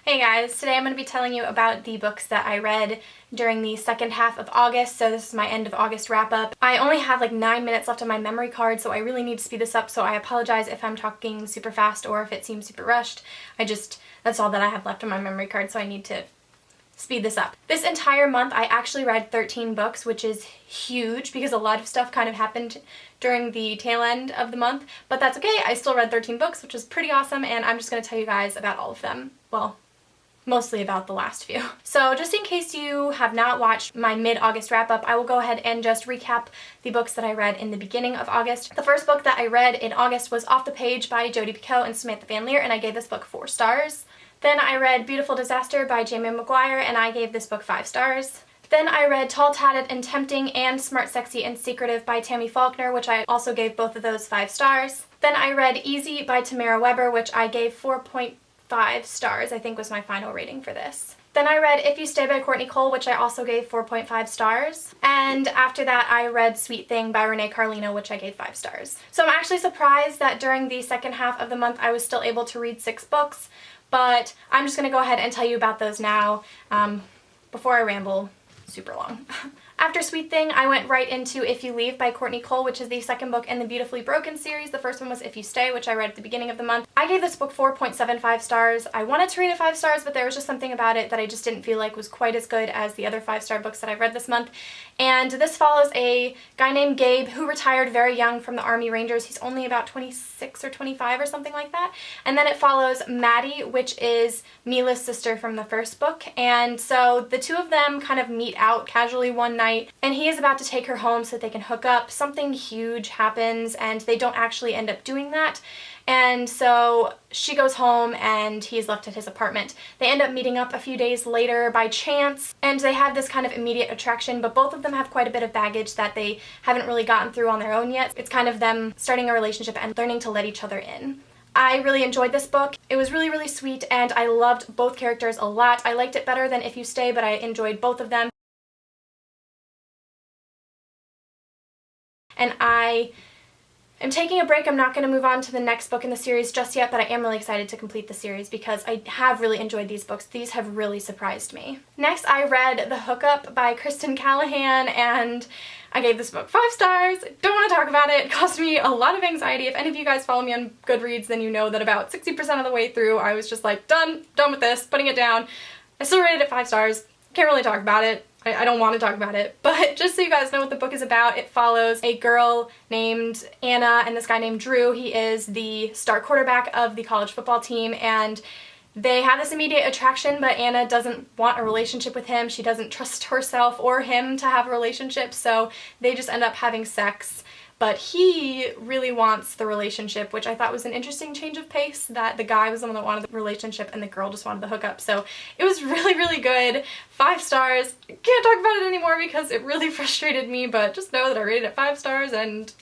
Hey guys, today I'm going to be telling you about the books that I read during the second half of August, so this is my end of August wrap up. I only have like 9 minutes left on my memory card, so I really need to speed this up, so I apologize if I'm talking super fast or if it seems super rushed. That's all that I have left on my memory card, so I need to speed this up. This entire month I actually read 13 books, which is huge because a lot of stuff kind of happened during the tail end of the month, but that's okay. I still read 13 books, which is pretty awesome, and I'm just going to tell you guys about all of them. Well, mostly about the last few. So just in case you have not watched my mid-August wrap-up, I will go ahead and just recap the books that I read in the beginning of August. The first book that I read in August was Off the Page by Jodi Picoult and Samantha Van Leer, and I gave this book 4 stars. Then I read Beautiful Disaster by Jamie McGuire, and I gave this book 5 stars. Then I read Tall, Tatted, and Tempting and Smart, Sexy, and Secretive by Tammy Faulkner, which I also gave both of those 5 stars. Then I read Easy by Tamara Weber, which I gave 4.5 stars, I think was my final rating for this. Then I read If You Stay by Courtney Cole, which I also gave 4.5 stars. And after that I read Sweet Thing by Renee Carlino, which I gave 5 stars. So I'm actually surprised that during the second half of the month I was still able to read 6 books, but I'm just going to go ahead and tell you about those now before I ramble super long. After Sweet Thing, I went right into If You Leave by Courtney Cole, which is the second book in the Beautifully Broken series. The first one was If You Stay, which I read at the beginning of the month. I gave this book 4.75 stars. I wanted to rate it 5 stars, but there was just something about it that I just didn't feel like was quite as good as the other 5-star books that I've read this month. And this follows a guy named Gabe who retired very young from the Army Rangers. He's only about 26 or 25 or something like that. And then it follows Maddie, which is Mila's sister from the first book. And so the two of them kind of meet out casually one night, and he is about to take her home so that they can hook up. Something huge happens and they don't actually end up doing that. And so she goes home and he's left at his apartment. They end up meeting up a few days later by chance, and they have this kind of immediate attraction, but both of them have quite a bit of baggage that they haven't really gotten through on their own yet. It's kind of them starting a relationship and learning to let each other in. I really enjoyed this book. It was really, really sweet, and I loved both characters a lot. I liked it better than If You Stay, but I enjoyed both of them. And I am taking a break. I'm not going to move on to the next book in the series just yet, but I am really excited to complete the series because I have really enjoyed these books. These have really surprised me. Next, I read The Hookup by Kristen Callahan, and I gave this book 5 stars. Don't want to talk about it. It caused me a lot of anxiety. If any of you guys follow me on Goodreads, then you know that about 60% of the way through I was just like, done with this, putting it down. I still rated it 5 stars. Can't really talk about it. I don't want to talk about it, but just so you guys know what the book is about, it follows a girl named Anna and this guy named Drew. He is the star quarterback of the college football team, and they have this immediate attraction, but Anna doesn't want a relationship with him. She doesn't trust herself or him to have a relationship, so they just end up having sex. But he really wants the relationship, which I thought was an interesting change of pace, that the guy was the one that wanted the relationship and the girl just wanted the hookup. So it was really, really good. 5 stars. I can't talk about it anymore because it really frustrated me, but just know that I rated it 5 stars, and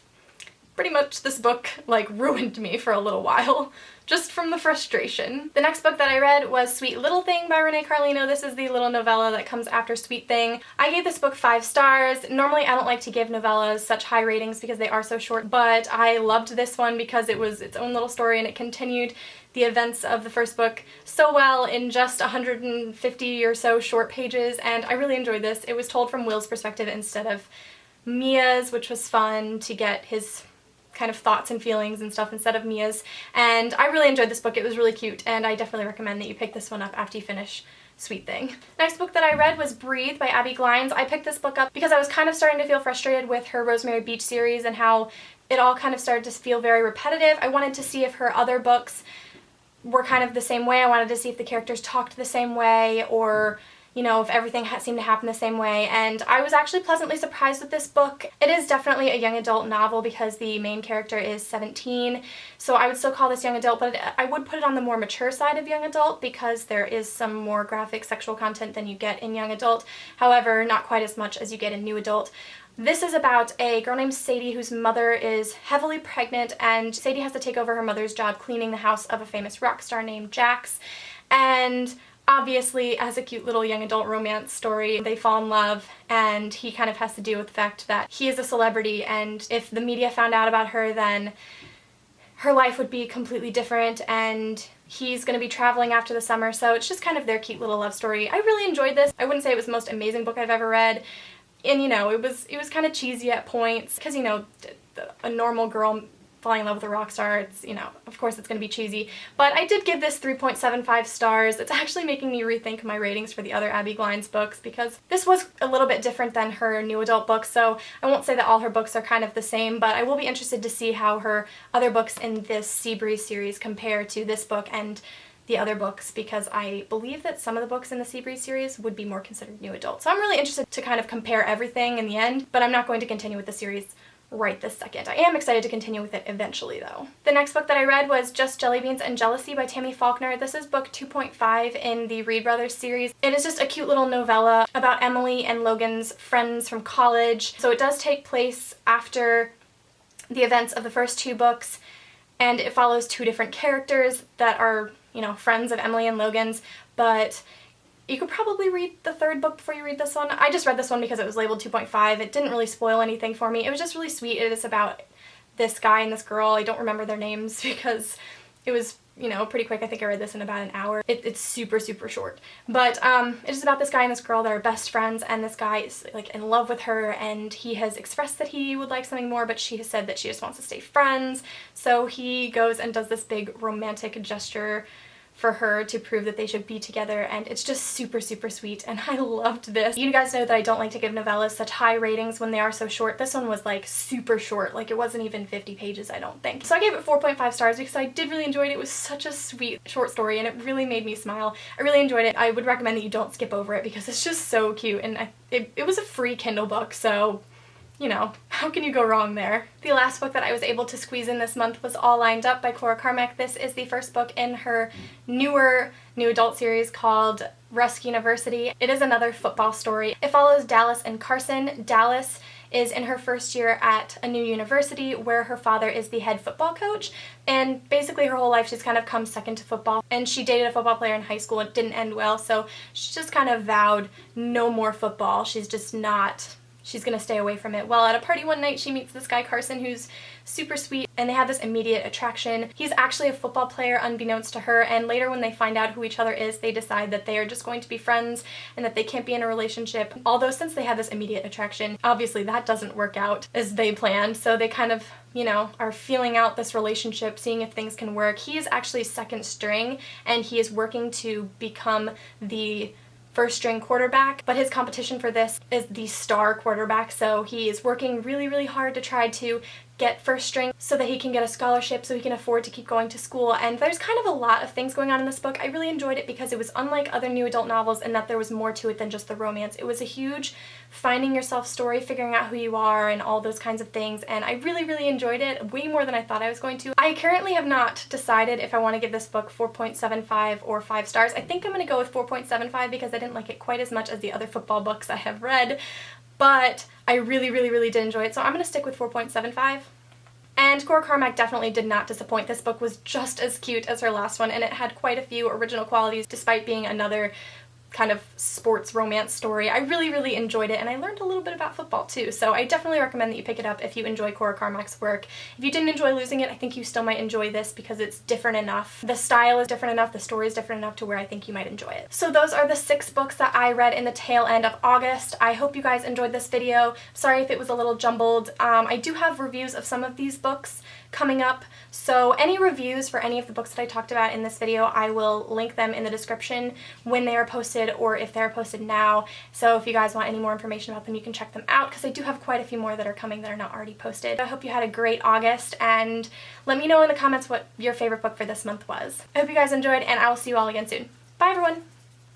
pretty much this book like ruined me for a little while, just from the frustration. The next book that I read was Sweet Little Thing by Renee Carlino. This is the little novella that comes after Sweet Thing. I gave this book 5 stars. Normally I don't like to give novellas such high ratings because they are so short, but I loved this one because it was its own little story and it continued the events of the first book so well in just 150 or so short pages, and I really enjoyed this. It was told from Will's perspective instead of Mia's, which was fun to get his kind of thoughts and feelings and stuff instead of Mia's, and I really enjoyed this book. It was really cute, and I definitely recommend that you pick this one up after you finish Sweet Thing. Next book that I read was Breathe by Abby Glines. I picked this book up because I was kind of starting to feel frustrated with her Rosemary Beach series and how it all kind of started to feel very repetitive. I wanted to see if her other books were kind of the same way. I wanted to see if the characters talked the same way, or you know, if everything seemed to happen the same way, and I was actually pleasantly surprised with this book. It is definitely a young adult novel because the main character is 17, so I would still call this young adult, but I would put it on the more mature side of young adult because there is some more graphic sexual content than you get in young adult. However, not quite as much as you get in new adult. This is about a girl named Sadie whose mother is heavily pregnant, and Sadie has to take over her mother's job cleaning the house of a famous rock star named Jax, and obviously, as a cute little young adult romance story, they fall in love, and he kind of has to deal with the fact that he is a celebrity, and if the media found out about her, then her life would be completely different, and he's going to be traveling after the summer, so it's just kind of their cute little love story. I really enjoyed this. I wouldn't say it was the most amazing book I've ever read, and you know, it was kind of cheesy at points, because you know, a normal girl falling in love with a rock star, it's, you know, of course it's going to be cheesy, but I did give this 3.75 stars. It's actually making me rethink my ratings for the other Abby Glines books, because this was a little bit different than her new adult books, so I won't say that all her books are kind of the same, but I will be interested to see how her other books in this Seabreeze series compare to this book and the other books, because I believe that some of the books in the Seabreeze series would be more considered new adult. So I'm really interested to kind of compare everything in the end, but I'm not going to continue with the series right this second. I am excited to continue with it eventually though. The next book that I read was Just Jelly Beans and Jealousy by Tammy Faulkner. This is book 2.5 in the Reed Brothers series. It is just a cute little novella about Emily and Logan's friends from college. So it does take place after the events of the first two books, and it follows two different characters that are, you know, friends of Emily and Logan's, but you could probably read the third book before you read this one. I just read this one because it was labeled 2.5. It didn't really spoil anything for me. It was just really sweet. It is about this guy and this girl. I don't remember their names because it was, you know, pretty quick. I think I read this in about an hour. It's super, super short. But it is about this guy and this girl that are best friends, and this guy is like in love with her, and he has expressed that he would like something more, but she has said that she just wants to stay friends. So he goes and does this big romantic gesture for her to prove that they should be together, and it's just super, super sweet, and I loved this. You guys know that I don't like to give novellas such high ratings when they are so short. This one was like super short, like it wasn't even 50 pages, I don't think. So I gave it 4.5 stars because I did really enjoy it. It was such a sweet short story, and it really made me smile. I really enjoyed it. I would recommend that you don't skip over it because it's just so cute, and it was a free Kindle book, so you know, how can you go wrong there? The last book that I was able to squeeze in this month was All Lined Up by Cora Carmack. This is the first book in her newer new adult series called Rusk University. It is another football story. It follows Dallas and Carson. Dallas is in her first year at a new university where her father is the head football coach, and basically her whole life she's kind of come second to football, and she dated a football player in high school and it didn't end well, so she just kind of vowed no more football. She's gonna stay away from it. Well, at a party one night she meets this guy Carson who's super sweet, and they have this immediate attraction. He's actually a football player unbeknownst to her, and later when they find out who each other is, they decide that they are just going to be friends and that they can't be in a relationship. Although since they have this immediate attraction, obviously that doesn't work out as they planned, so they kind of, you know, are feeling out this relationship, seeing if things can work. He is actually second string, and he is working to become the first string quarterback, but his competition for this is the star quarterback, so he is working really, really hard to try to get first string so that he can get a scholarship so he can afford to keep going to school. And there's kind of a lot of things going on in this book. I really enjoyed it because it was unlike other new adult novels in that there was more to it than just the romance. It was a huge finding yourself story, figuring out who you are and all those kinds of things, and I really, really enjoyed it way more than I thought I was going to. I currently have not decided if I want to give this book 4.75 or 5 stars. I think I'm going to go with 4.75 because I didn't like it quite as much as the other football books I have read, but I really, really, really did enjoy it, so I'm going to stick with 4.75. And Cora Carmack definitely did not disappoint. This book was just as cute as her last one, and it had quite a few original qualities despite being another kind of sports romance story. I really, really enjoyed it, and I learned a little bit about football too, so I definitely recommend that you pick it up if you enjoy Cora Carmack's work. If you didn't enjoy Losing It, I think you still might enjoy this because it's different enough. The style is different enough, the story is different enough to where I think you might enjoy it. So those are the 6 books that I read in the tail end of August. I hope you guys enjoyed this video. Sorry if it was a little jumbled. I do have reviews of some of these books coming up, so any reviews for any of the books that I talked about in this video, I will link them in the description when they are posted or if they're posted now. So if you guys want any more information about them, you can check them out because I do have quite a few more that are coming that are not already posted. I hope you had a great August, and let me know in the comments what your favorite book for this month was. I hope you guys enjoyed, and I will see you all again soon. Bye everyone!